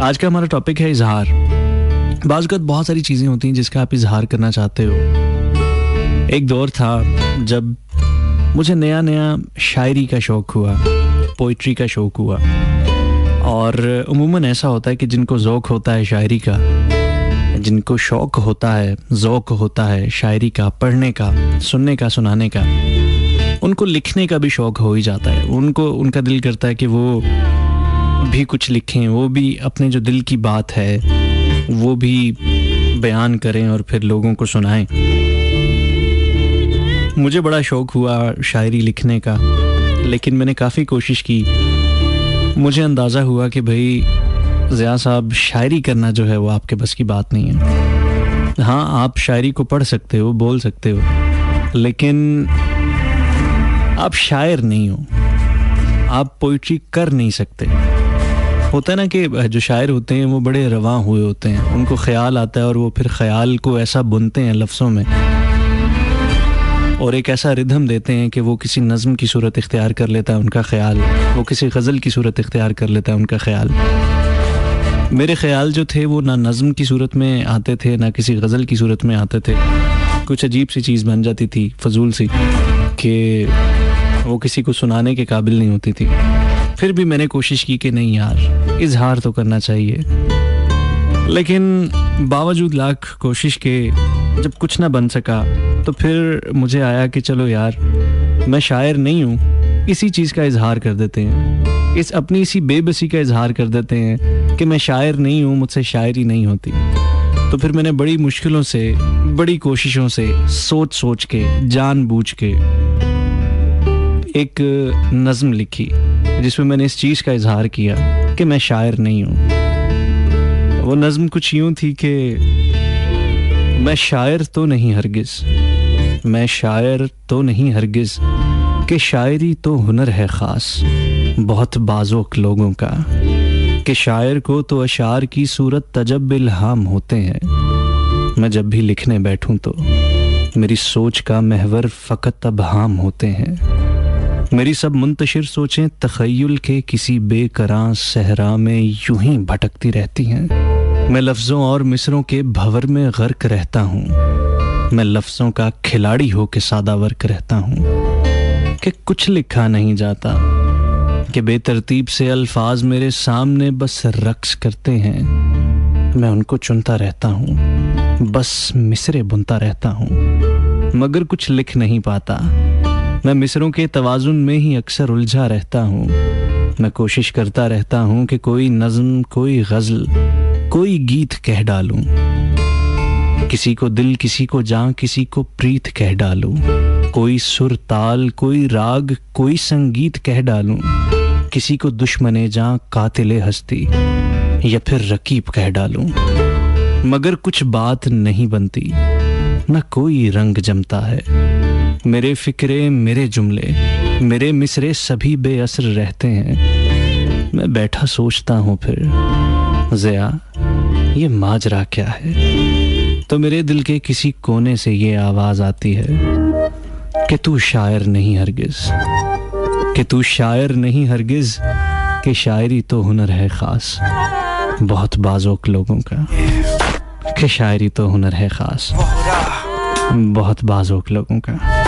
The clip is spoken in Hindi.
आज का हमारा टॉपिक है इजहार। बाज़ वक़्त बहुत सारी चीज़ें होती हैं जिसका आप इजहार करना चाहते हो। एक दौर था जब मुझे नया नया शायरी का शौक़ हुआ, पोइट्री का शौक़ हुआ। और उमूमन ऐसा होता है कि जिनको ज़ौक़ होता है शायरी का, जिनको शौक़ होता है, ज़ौक़ होता है शायरी का, पढ़ने का, सुनने का, सुनाने का, उनको लिखने का भी शौक़ हो ही जाता है। उनका दिल करता है कि वो भी कुछ लिखें, वो भी अपने जो दिल की बात है वो भी बयान करें और फिर लोगों को सुनाएं। मुझे बड़ा शौक़ हुआ शायरी लिखने का, लेकिन मैंने काफ़ी कोशिश की। मुझे अंदाज़ा हुआ कि भाई ज़िया साहब, शायरी करना जो है वो आपके बस की बात नहीं है। हाँ, आप शायरी को पढ़ सकते हो, बोल सकते हो, लेकिन आप शायर नहीं हो, आप पोइट्री कर नहीं सकते। होता है ना कि जो शायर होते हैं वो बड़े रवां हुए होते हैं, उनको ख्याल आता है और वो फिर ख्याल को ऐसा बुनते हैं लफ्ज़ों में और एक ऐसा रिदम देते हैं कि वो किसी नज़्म की सूरत इख्तियार कर लेता है उनका ख्याल, वो किसी गज़ल की सूरत इख्तियार कर लेता है उनका ख्याल। मेरे ख्याल जो थे वो ना नज़्म की सूरत में आते थे, ना किसी गज़ल की सूरत में आते थे। कुछ अजीब सी चीज़ बन जाती थी, फजूल सी, कि वो किसी को सुनाने के काबिल नहीं होती थी। फिर भी मैंने कोशिश की कि नहीं यार, इजहार तो करना चाहिए। लेकिन बावजूद लाख कोशिश के जब कुछ ना बन सका तो फिर मुझे आया कि चलो यार, मैं शायर नहीं हूँ, इसी चीज़ का इजहार कर देते हैं, अपनी इसी बेबसी का इजहार कर देते हैं कि मैं शायर नहीं हूँ, मुझसे शायरी नहीं होती। तो फिर मैंने बड़ी मुश्किलों से, बड़ी कोशिशों से, सोच सोच के, जानबूझ के एक नज़्म लिखी जिसमें मैंने इस चीज़ का इजहार किया कि मैं शायर नहीं हूँ। वो नज़्म कुछ यूँ थी कि मैं शायर तो नहीं हरगिज़, मैं शायर तो नहीं हरगिज़, कि शायरी तो हुनर है ख़ास बहुत बाज़ोक लोगों का, कि शायर को तो अशार की सूरत तजब इल्हाम होते हैं। मैं जब भी लिखने बैठूं तो मेरी सोच का महवर फ़कत अबहाम होते हैं। मेरी सब मुंतशिर सोचें तख़य्युल के किसी बेकरां सहरा में यूं ही भटकती रहती हैं। मैं लफ्ज़ों और मिसरों के भंवर में गर्क रहता हूँ, मैं लफ्ज़ों का खिलाड़ी हो के सादा वर्क रहता हूँ, कि कुछ लिखा नहीं जाता, कि बेतरतीब से अल्फाज मेरे सामने बस रक्स करते हैं। मैं उनको चुनता रहता हूँ, बस मिसरे बुनता रहता हूँ, मगर कुछ लिख नहीं पाता। मैं मिसरों के तवाज़ुन में ही अक्सर उलझा रहता हूँ। मैं कोशिश करता रहता हूँ कि कोई नज़्म, कोई गज़ल, कोई गीत कह डालूं, किसी को दिल, किसी को जान, किसी को प्रीत कह डालूं, कोई सुर ताल, कोई राग, कोई संगीत कह डालूं, किसी को दुश्मने जान, कातिले हस्ती या फिर रकीब कह डालूं, मगर कुछ बात नहीं बनती, न कोई रंग जमता है। मेरे फिक्रे, मेरे जुमले, मेरे मिसरे सभी बेअसर रहते हैं। मैं बैठा सोचता हूँ फिर, ज़िया ये माजरा क्या है? तो मेरे दिल के किसी कोने से ये आवाज़ आती है कि तू शायर नहीं हरगिज़, कि तू शायर नहीं हरगिज़, कि शायरी तो हुनर है ख़ास बहुत बाज़ोक लोगों का, कि शायरी तो हुनर है ख़ास बहुत बाज़ोक लोगों का।